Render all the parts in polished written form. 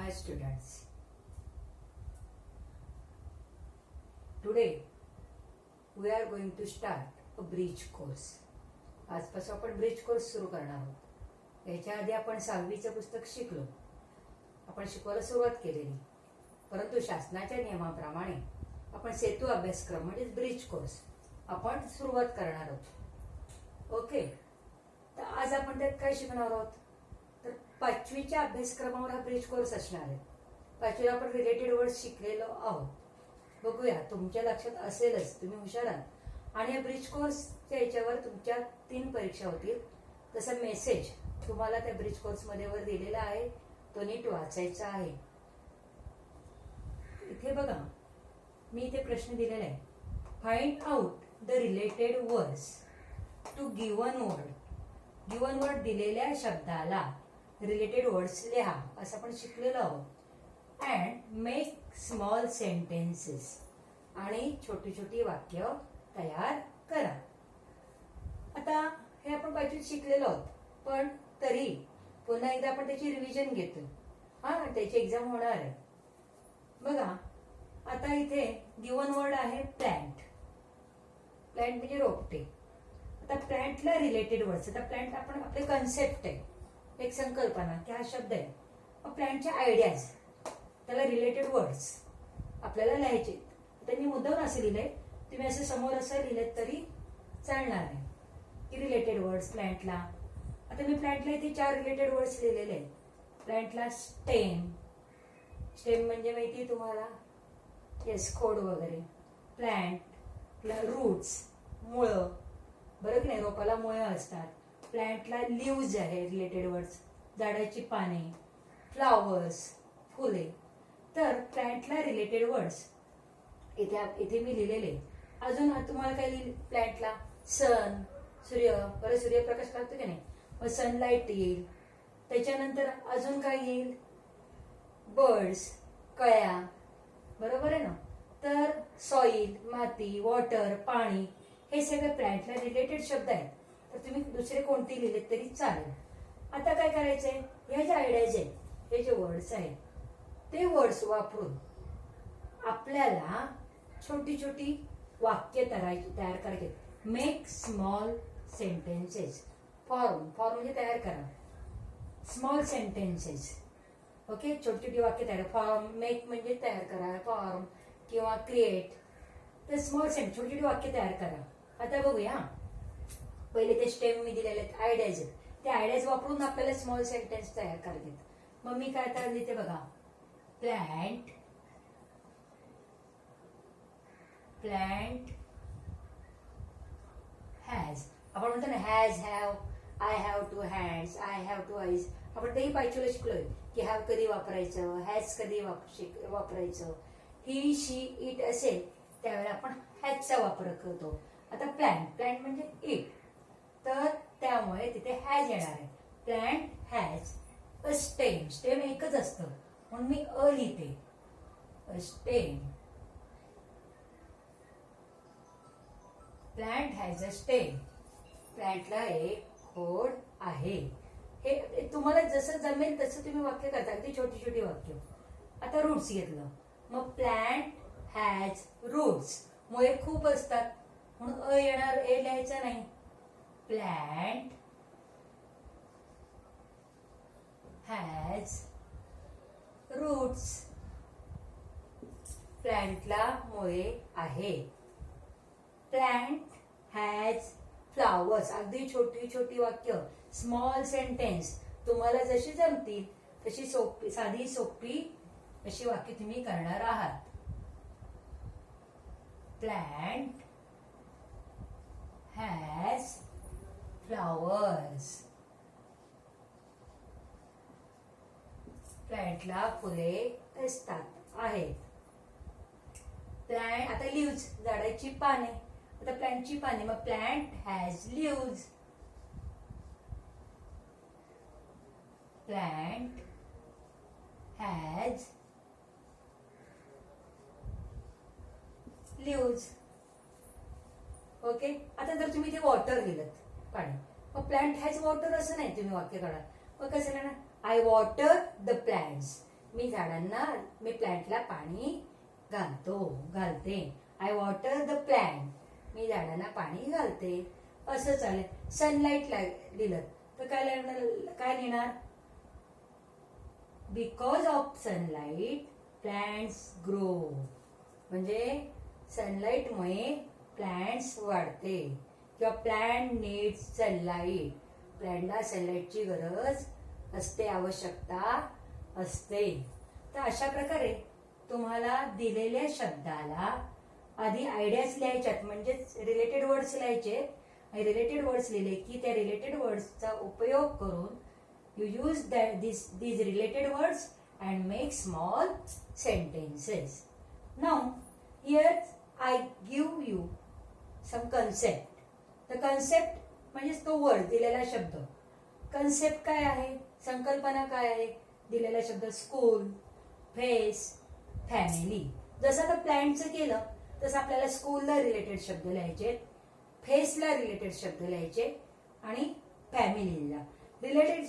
my students. Today we are going to start a bridge course. आजपासून आपण bridge course सुरू करणार आहोत. याच्या आधी आपण 6वीचं पुस्तक शिकलो. आपण शिकवायला सुरुवात केलेली, परंतु शासनाच्या नियमाप्रमाणे आपण सेतू अभ्यासक्रम म्हणजे ब्रिज कोर्स आपण सुरुवात करणार आहोत. ओके, तर आज आपण त्यात काय शिकणार आहोत? तर 5वीच्या अभ्यासक्रमावर हा ब्रिज कोर्स असणार आहे. 5वीला आपण रिलेटेड वर्ड्स शिकलेलो आहोत. बघूया, तुमच्या लक्षात असेलच, तुम्ही हुशार आहात. आणि या ब्रिज कोर्सच्या याच्यावर तुमच्या 3 परीक्षा होतील. तसा मेसेज तुम्हाला त्या ब्रिज कोर्स मध्ये वर दिलेला आहे, तो नीट वाचायचा आहे. इथे बघा, मी इथे प्रश्न दिलेला आहे. Find out the related words to given word. Given word दिलेल्या शब्दाला रिलेटेड वर्ड्स लिहा, असं आपण शिकलेलो आहोत. And make small sentences. आणि छोटी छोटी वाक्य तयार करा. आता हे आपण 5वीत शिकलेलो आहोत, पण तरी पुन्हा एकदा आपण त्याची रिव्हिजन घेतो. त्याची एक्झाम होणार आहे. बघा, आता इथे गिवन वर्ड आहे प्लॅन्ट. प्लॅन्ट म्हणजे रोपटे. आता प्लॅन्टला रिलेटेड वर्ड्स. आता प्लॅन्ट आपण आपले कन्सेप्ट आहे, एक संकल्पना की हा शब्द आहे. प्लॅन्टच्या आयडियाज, त्याला रिलेटेड वर्ड्स आपल्याला लिहायचे. त्यांनी मुद्दाम असं लिहिलंय, तुम्ही असं समोर असं लिहिलं तरी चालणार आहे की रिलेटेड वर्ड्स प्लॅन्टला. आता मी प्लॅन्टला इथे 4 रिलेटेड वर्ड्स लिहिलेले आहेत. प्लॅन्टला स्टेम. स्टेम म्हणजे माहिती तुम्हाला, येस, खोड वगैरे. प्लॅन्ट, रूट्स, मुळं, बरं की नाही, रोपाला मुळं असतात. प्लॅन्टला लिव्ज आहे रिलेटेड वर्ड्स, झाडाची पाने. फ्लावर्स, फुले. तर प्लॅन्टला रिलेटेड वर्ड्स इथे मी लिहिलेले. अजून तुम्हाला काय लिहिलं? प्लॅन्टला सन, सूर्य, बरं सूर्यप्रकाश लागतो की नाही, मग सनलाइट येईल. त्याच्यानंतर अजून काय येईल? बर्ड्स, कळ्या, बरोबर आहे ना. तर सॉइल, माती, वॉटर, पाणी, हे सगळे प्लॅन्टला रिलेटेड शब्द आहेत. तर तुम्ही दुसरे कोणते लिहिले तरी चालेल. आता काय करायचंय? ह्या ज्या आयडियाज आहेत, हे जे वर्ड्स आहेत, ते वर्ड्स वापरून आपल्याला छोटी छोटी वाक्य तयार करायचे. Make small sentences. फॉर्म म्हणजे तयार करा. Small sentences. ओके, छोटी छोटी वाक्य तयार. फॉर्म, मेक म्हणजे तयार करा, फॉर्म किंवा क्रिएट. तर स्मॉल सेंटेन्स, छोटी छोटी वाक्य तयार करा. आता बघूया. पहिले ते स्टेम मी दिलेले आहेत, आयडियाज. ते आयडियाज वापरून आपल्याला स्मॉल सेंटेन्स तयार करायचे. मग मी काय तयार लिहिते बघा. Plant has. आपण म्हणतो ना, has, have, I have 2 hands, I have 2 eyes. आपण तेही 5वीला शिकलोय की हॅव कधी वापरायचं, हॅज कधी वापरायचं. ही, शी, इट असेल त्यावेळेला आपण हॅजचा वापर करतो. आता प्लॅन्ट म्हणजे इट, तर त्यामुळे तिथे हॅज येणार आहे. Plant has a stem. Stem एकच असतं म्हणून मी अ लिहिते. A stem. Plant has a stem. प्लॅन्टला एक खोड आहे. हे तुम्हाला जसं जमेल तसं तुम्ही वाक्य करता, अगदी छोटी छोटी वाक्य. आता रूट्स घेतलं, मग प्लॅन्ट हॅज रूट्स. मुळे खूप असतात म्हणून अ येणार, ए लिहायचं नाही. Plant has roots. प्लॅन्टला मुळे आहे. Plant has flowers. अगदी छोटी छोटी वाक्य, स्मॉल सेंटेन्स. तुम्हाला जशी जमतील तशी सोपी, साधी सोपी अशी वाक्य तुम्ही करणार आहात. Plant has flowers. प्लॅन्टला फुले असतात, आहेत. प्लॅन्ट, आता लिव्ज, झाडाची पाने. आता प्लॅन्टची पाने, मग plant has leaves. Plant has leaves. Okay, आता जर तुम्ही ते वॉटर लिहिलं, पाणी, मग प्लॅन्ट हॅज वॉटर असं नाही तुम्ही वाक्य काढा. मग कसं लिहिणार? I water the plants. मी प्लांटला पाणी घालते. I water the plant. मी झाडांना पाणी घालते. असं चालेल. सनलाईट लिहिलं तर काय लिहिणार? Because of sunlight plants grow. म्हणजे सनलाईटमुळे प्लांट्स वाढते किंवा प्लांट नीड्स सनलाईट. प्लांटला सनलाईटची गरज असते, आवश्यकता असते. तर अशा प्रकारे तुम्हाला दिलेल्या शब्दाला आधी आयडियाज लिहायच्यात, म्हणजेच रिलेटेड वर्ड्स लिहायचे. आणि रिलेटेड वर्ड्स लिहिले की त्या रिलेटेड वर्ड्सचा उपयोग करून you use these related words and make small sentences. Now here I give you some concept. The concept म्हणजे तो वर्ड, दिलेला शब्द. कन्सेप्ट काय आहे? संकल्पना काय आहे? दिलेला शब्द स्कूल, फेस, फॅमिली. जसं आता प्लॅन्टचं केलं तसं आपल्याला स्कूलला रिलेटेड शब्द लिहायचे, फेसला रिलेटेड शब्द लिहायचे आणि फॅमिलीला रिलेटेड.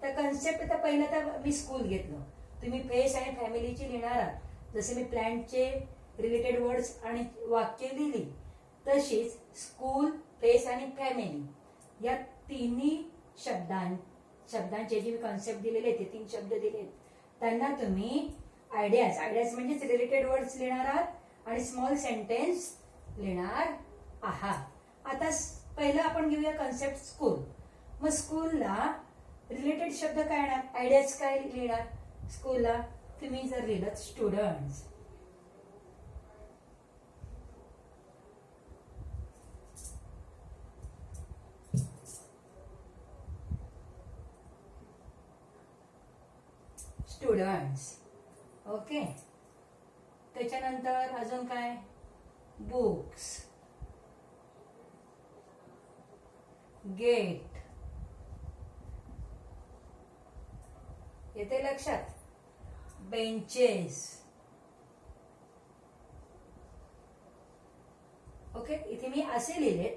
तर कन्सेप्ट आता पहिलं तर मी स्कूल घेतलं, तुम्ही फेस आणि फॅमिलीची लिहिणार आहात. जसे मी प्लॅन्टचे रिलेटेड वर्ड्स आणि वाक्य लिहिली तशीच स्कूल, फेस आणि फॅमिली या तिन्ही शब्दांचे जे मी कॉन्सेप्ट दिलेले ते 3 शब्द दिले त्यांना तुम्ही आयडियाज म्हणजेच रिलेटेड वर्ड्स लिहिणार आहात आणि स्मॉल सेंटेन्स लिहिणार आहात. आता पहिलं आपण घेऊया कॉन्सेप्ट स्कूल. मग स्कूलला रिलेटेड शब्द काय येणार? आयडियाज काय लिहिणार? स्कूलला तुम्ही जर लिहिलं स्टुडंट्स, ओके. त्याच्यानंतर अजून काय? Books, gate. येते लक्षात? बेंचेस. ओके. इथे मी असे लिहिले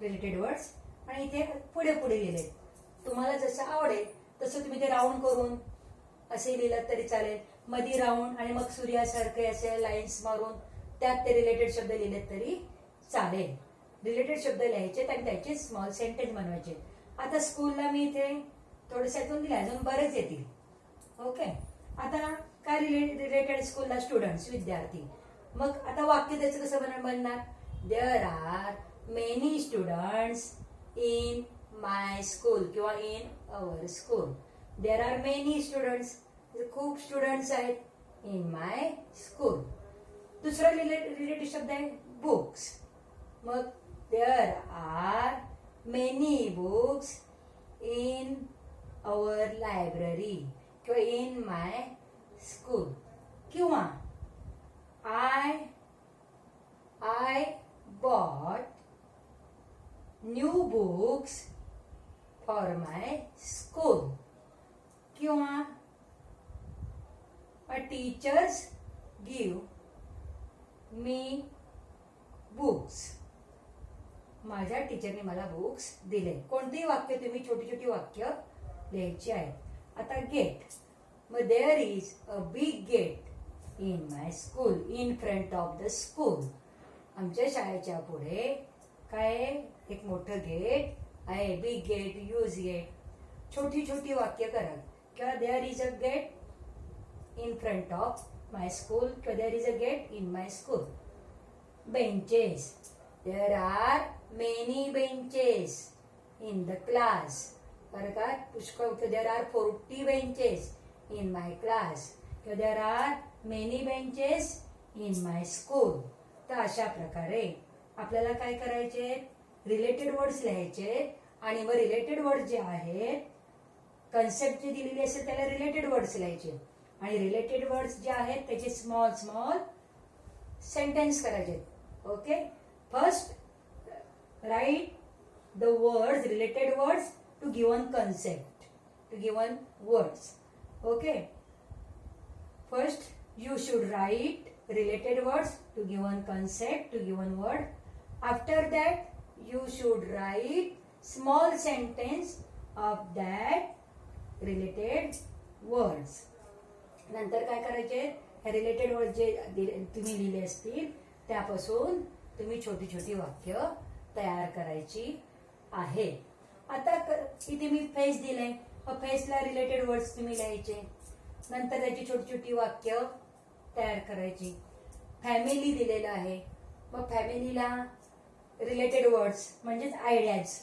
रिलेटेड वर्ड्स आणि इथे पुढे लिहिले. तुम्हाला जसं आवडेल तसं तुम्ही ते राऊंड करून असे लिहिलं तरी चालेल. मधी राऊंड आणि मग सूर्यासारखे असे लाईन्स मारून त्यात ते रिलेटेड शब्द लिहिले तरी चालेल. रिलेटेड शब्द लिहायचे आणि त्याचे स्मॉल सेंटेन्स बनवायचे. आता स्कूलला मी इथे थोडंसं दिले, अजून बरेच येतील. ओके. आता काय रिलेटेड स्कूलला? स्टुडंट्स, विद्यार्थी. मग आता वाक्य त्याचं कसं बनणार? There are many students in my school किंवा in our school. There are many students, खूप स्टुडंट्स आहेत इन माय स्कूल. दुसरा रिलेटेड शब्द आहे बुक्स. मग there are many books in our library किंवा इन माय स्कूल. किंवा I bought new books for my school. किंवा टीचर्स गिव्ह मी बुक्स. माझ्या टीचरने मला बुक्स दिले. कोणतेही वाक्य तुम्ही छोटी वाक्य लिहायची आहेत. आता गेट. मग there is a big gate in my school in front of the school. आमच्या शाळेच्या पुढे काय? एक मोठं गेट आहे. Big gate, use gate. छोटी वाक्य करा. किंवा there is a gate in front of my school किंवा there is a gate in my school. Benches. There are many benches in the class. बरं का? पुष्कळ. There are 40 benches in my class किंवा there are many benches in my school. तर अशा प्रकारे आपल्याला काय करायचे? रिलेटेड वर्ड्स लिहायचे आणि मग रिलेटेड वर्ड जे आहेत, कन्सेप्ट जी दिलेली असेल त्याला रिलेटेड वर्ड्स लिहायचे आणि रिलेटेड वर्ड्स जे आहेत त्याचे स्मॉल सेंटेन्स करायचे. Okay. First write the words, related words to given concept, to given words. Okay. First you should write related words to given concept, to given word. After that, you should write small sentence of that related words. नंतर काय करायचे, related word जे तुम्ही लिहिले असतील त्यापासून तुम्ही छोटी छोटी वाक्य तयार करायची आहे. आता इथे मी फेस दिलंय, फेसला रिलेटेड वर्ड्स तुम्ही लिहायचे, नंतर त्याची छोटी छोटी वाक्य तयार करायची. फॅमिली दिलेलं आहे, मग फॅमिलीला रिलेटेड वर्ड्स म्हणजेच आयडियाज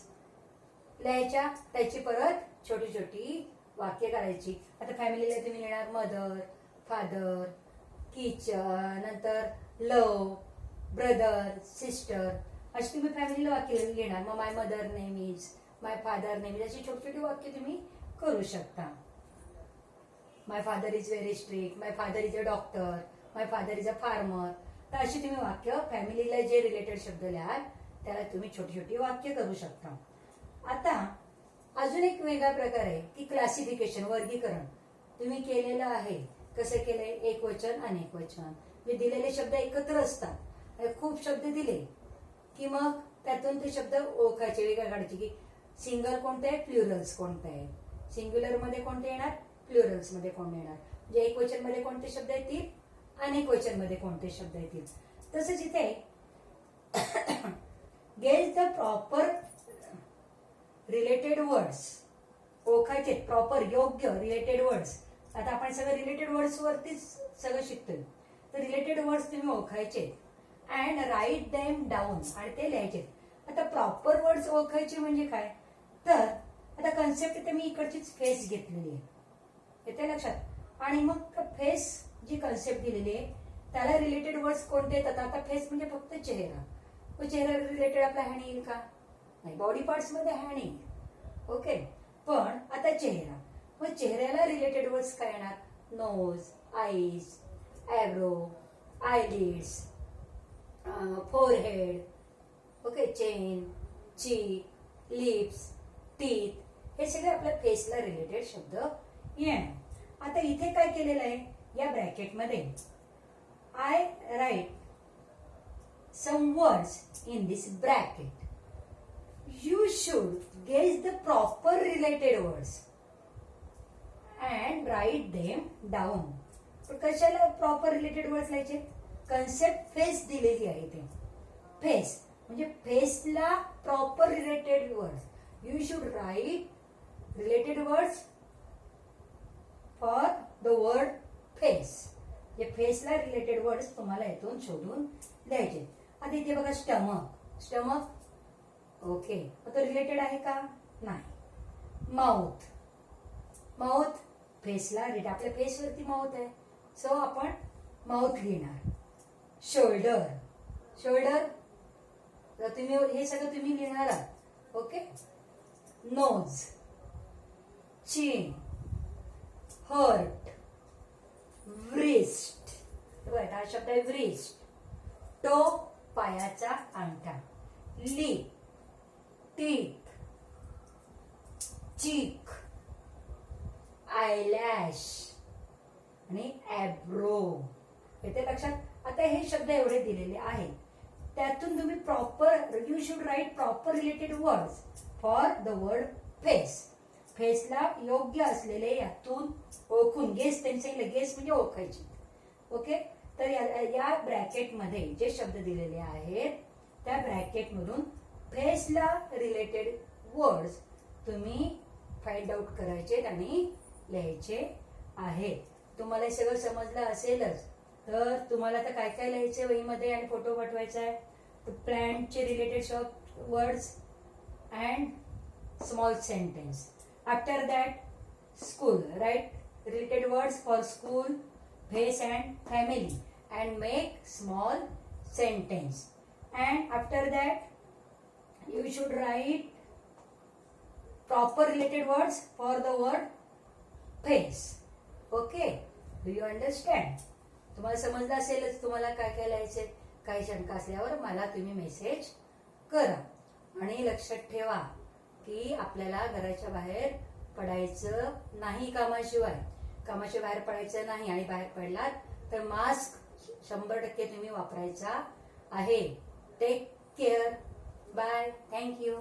लिहायच्या, त्याची परत छोटी छोटी वाक्य करायची. आता फॅमिलीला तुम्ही लिहिणार मदर, फादर, किचन, नंतर लव, ब्रदर, सिस्टर, अशी तुम्ही फॅमिलीला वाक्य लिहिणार. मग my mother name is, my father name is, अशी छोटी छोटी वाक्य तुम्ही करू शकता. My father is very strict, my father is a doctor, my father is a farmer. तर अशी तुम्ही वाक्य फॅमिलीला जे रिलेटेड शब्द लिहाल त्याला तुम्ही छोटी छोटी वाक्य करू शकता. आता अजून एक वेगळा प्रकार आहे की क्लासिफिकेशन, वर्गीकरण तुम्ही केलेलं आहे. कसं केलंय, एक वचन अनेक वचन, जे दिलेले शब्द एकत्र असतात. खूप शब्द दिले की मग त्यातून ते शब्द ओळखायचे, वेगळ्या काढायचे की सिंगल कोणते आहे, प्लुरल्स कोणते आहे, सिंग्युलर मध्ये कोणते येणार, प्लुरल्स मध्ये कोणते येणार, म्हणजे एक वचन मध्ये कोणते शब्द येतील, अनेक वचन मध्ये कोणते शब्द येतील. तसंच इथे get the proper related words, ओळखायचे प्रॉपर योग्य रिलेटेड वर्ड्स. आता आपण सगळं रिलेटेड वर्ड्स वरतीच सगळं शिकतोय, तर रिलेटेड वर्ड्स तुम्ही ओळखायचे अँड राईट देम डाऊन, आणि ते लिहायचे. आता प्रॉपर वर्ड्स ओळखायचे म्हणजे काय, तर आता कन्सेप्ट इथे मी इकडचीच फेस घेतलेली आहे, येते लक्षात. आणि मग फेस जी कन्सेप्ट दिलेली आहे त्याला रिलेटेड वर्ड्स कोणते येतात. आता फेस म्हणजे फक्त चेहरा, मग चेहरा रिलेटेड आपला हॅन्ड येईल का, नाही, बॉडी पार्ट्स मध्ये हॅन्ड येईल. ओके, पण आता चेहरा, मग चेहऱ्याला रिलेटेड वर्ड्स काय येणार, nose, eyes, eyebrow, eyelids, forehead, okay, chin, cheek, lips, teeth, हे सगळे आपल्या फेसला रिलेटेड शब्द येणार. आता इथे काय केलेलं आहे, या ब्रॅकेटमध्ये I write some words in this bracket, you should guess the proper related words and write them down. पण कशाला प्रॉपर रिलेटेड वर्ड्स लिहायचे, कन्सेप्ट फेस दिलेली आहे इथे, फेस म्हणजे फेसला proper related words, you should write related words for the word face. म्हणजे फेसला रिलेटेड वर्ड्स तुम्हाला इथून शोधून लिहायचे. आता इथे बघा स्टमक, स्टमक ओके, तो रिलेटेड आहे का, नाही. माउथ, माउथ फेसला रिलेटेड, आपल्या फेसवरती माउथ आहे, सो आपण माउथ लिहिणार. शोल्डर, शोल्डर तुम्ही हे सगळं तुम्ही लिहिणार आहात. ओके, नोज, चिन, हर्ट, व्रिस्ट, हा शब्द आहे व्रिस्ट. टो पायाचा अंगठा, लिप, टीथ, चीक, आयलॅश आणि ॲब्रो, येते लक्षात. आता हे शब्द एवढे दिलेले आहेत, त्यातून तुम्ही proper, you should write proper related words for the word face. फेसला योग्य असलेले यातून ओळखून, गेस, त्यांचे गेस म्हणजे ओळखायचे. ओके, तर या ब्रॅकेटमध्ये जे शब्द दिलेले आहेत त्या ब्रॅकेटमधून फेसला रिलेटेड वर्ड्स तुम्ही फाइंड आउट करायचे आणि लिहायचे आहेत. तुम्हाला हे सगळं समजलं असेलच, तर तुम्हाला आता काय काय लिहायचे वहीमध्ये आणि फोटो पाठवायचा आहे. प्लांटचे related words and small sentence. After that school, write related words for school, face and family and make small sentence. And after that you should write proper related words for the word face. Okay, do you understand? तुम्हाला समजलं असेलच. तुम्हाला काय काय लिहायचे, काही शंका असल्यावर मला तुम्ही मेसेज करा. आणि लक्षात ठेवा की आपल्याला घराच्या बाहेर पडायचं नाही, कामाशिवाय बाहेर पडायचं नाही. आणि बाहेर पडलात तर मास्क 100% तुम्ही वापरायचा आहे. Take care. Bye. Thank you.